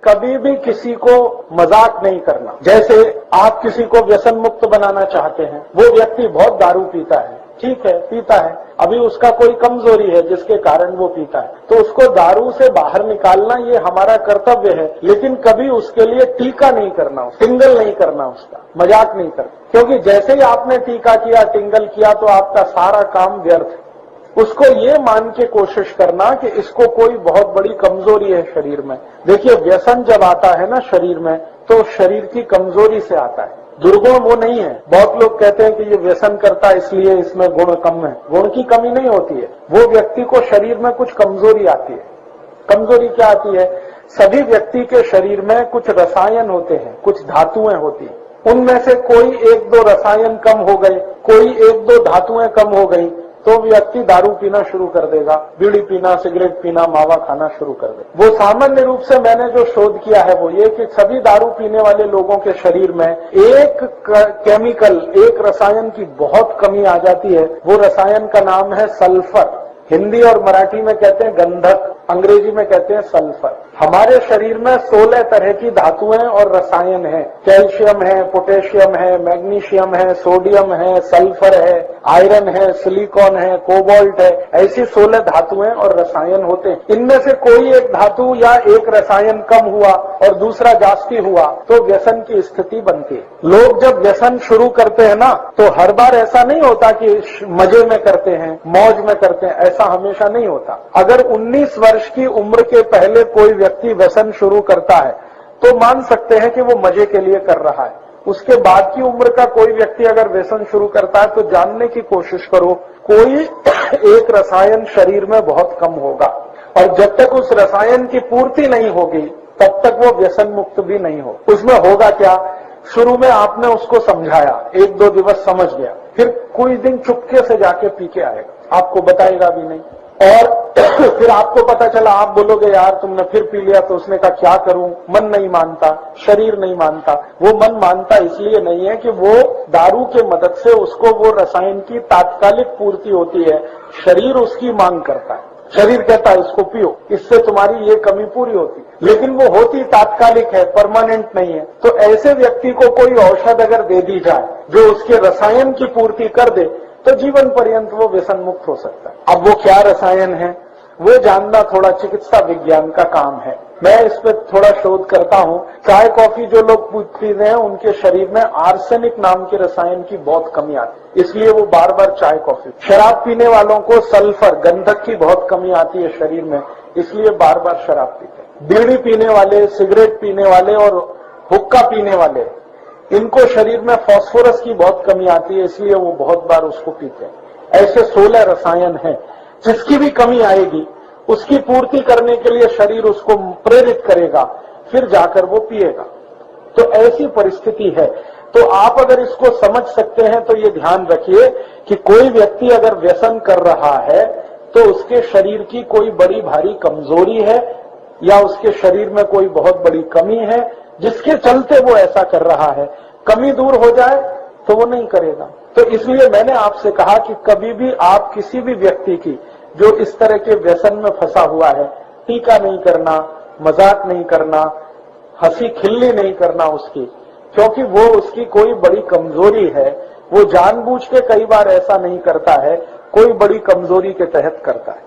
कभी भी किसी को मजाक नहीं करना। जैसे आप किसी को व्यसन मुक्त बनाना चाहते हैं, वो व्यक्ति बहुत दारू पीता है, ठीक है, पीता है, अभी उसका कोई कमजोरी है जिसके कारण वो पीता है, तो उसको दारू से बाहर निकालना ये हमारा कर्तव्य है, लेकिन कभी उसके लिए टीका नहीं करना, टिंगल नहीं करना, उसका मजाक नहीं करना, क्योंकि जैसे ही आपने टीका किया, टिंगल किया, तो आपका सारा काम व्यर्थ है। उसको ये मान के कोशिश करना कि इसको कोई बहुत बड़ी कमजोरी है शरीर में। देखिए, व्यसन जब आता है ना शरीर में, तो शरीर की कमजोरी से आता है, दुर्गुण वो नहीं है। बहुत लोग कहते हैं कि ये व्यसन करता है इसलिए इसमें गुण कम है। गुण की कमी नहीं होती है, वो व्यक्ति को शरीर में कुछ कमजोरी आती है। कमजोरी क्या आती है? सभी व्यक्ति के शरीर में कुछ रसायन होते हैं, कुछ धातुएं होती हैं, उनमें से कोई एक दो रसायन कम हो गए, कोई एक दो धातुएं कम हो गई, तो व्यक्ति दारू पीना शुरू कर देगा, बीड़ी पीना, सिगरेट पीना, मावा खाना शुरू कर देगा। वो सामान्य रूप से मैंने जो शोध किया है वो ये कि सभी दारू पीने वाले लोगों के शरीर में एक केमिकल, एक रसायन की बहुत कमी आ जाती है। वो रसायन का नाम है सल्फर। हिंदी और मराठी में कहते हैं गंधक, अंग्रेजी में कहते हैं सल्फर। हमारे शरीर में 16 तरह की धातुएं और रसायन हैं। कैल्शियम है, पोटेशियम है, मैग्नीशियम है, सोडियम है, सल्फर है, आयरन है, सिलिकॉन है, कोबाल्ट है, ऐसी 16 धातुएं और रसायन होते हैं। इनमें से कोई एक धातु या एक रसायन कम हुआ और दूसरा जास्ती हुआ तो व्यसन की स्थिति बनती है। लोग जब व्यसन शुरू करते हैं ना, तो हर बार ऐसा नहीं होता कि मजे में करते हैं, मौज में करते हैं, ऐसा हमेशा नहीं होता। अगर 19 वर्ष की उम्र के पहले कोई व्यक्ति व्यसन शुरू करता है तो मान सकते हैं कि वो मजे के लिए कर रहा है। उसके बाद की उम्र का कोई व्यक्ति अगर व्यसन शुरू करता है तो जानने की कोशिश करो, कोई एक रसायन शरीर में बहुत कम होगा, और जब तक उस रसायन की पूर्ति नहीं होगी तब तक वो व्यसन मुक्त भी नहीं हो। उसमें होगा क्या? शुरू में आपने उसको समझाया, 1-2 दिवस समझ गया, फिर कोई दिन चुपके से जाके पी के आएगा, आपको बताएगा भी नहीं, और फिर आपको पता चला, आप बोलोगे यार तुमने फिर पी लिया, तो उसने कहा क्या करूं, मन नहीं मानता, शरीर नहीं मानता। वो मन मानता इसलिए नहीं है कि वो दारू के मदद से उसको वो रसायन की तात्कालिक पूर्ति होती है, शरीर उसकी मांग करता है। शरीर कहता है इसको पियो, इससे तुम्हारी ये कमी पूरी होती, लेकिन वो होती तात्कालिक है, परमानेंट नहीं है। तो ऐसे व्यक्ति को कोई औषध अगर दे दी जाए जो उसके रसायन की पूर्ति कर दे, तो जीवन पर्यंत वो व्यसन मुक्त हो सकता है। अब वो क्या रसायन है वो जानना थोड़ा चिकित्सा विज्ञान का काम है। मैं इस पर थोड़ा शोध करता हूं। चाय कॉफी जो लोग पी रहे हैं उनके शरीर में आर्सेनिक नाम के रसायन की बहुत कमी आती है, इसलिए वो बार बार चाय कॉफी। शराब पीने वालों को सल्फर, गंधक की बहुत कमी आती है शरीर में, इसलिए बार बार शराब पीते हैं। बीड़ी पीने वाले, सिगरेट पीने वाले और हुक्का पीने वाले, इनको शरीर में फास्फोरस की बहुत कमी आती है, इसलिए वो बहुत बार उसको पीते हैं। ऐसे 16 रसायन हैं, जिसकी भी कमी आएगी उसकी पूर्ति करने के लिए शरीर उसको प्रेरित करेगा, फिर जाकर वो पिएगा। तो ऐसी परिस्थिति है। तो आप अगर इसको समझ सकते हैं तो ये ध्यान रखिए कि कोई व्यक्ति अगर व्यसन कर रहा है तो उसके शरीर की कोई बड़ी भारी कमजोरी है या उसके शरीर में कोई बहुत बड़ी कमी है जिसके चलते वो ऐसा कर रहा है। कमी दूर हो जाए तो वो नहीं करेगा। तो इसलिए मैंने आपसे कहा कि कभी भी आप किसी भी व्यक्ति की जो इस तरह के व्यसन में फंसा हुआ है, टीका नहीं करना, मजाक नहीं करना, हंसी खिल्ली नहीं करना उसकी, क्योंकि वो उसकी कोई बड़ी कमजोरी है। वो जानबूझ के कई बार ऐसा नहीं करता है, कोई बड़ी कमजोरी के तहत करता है।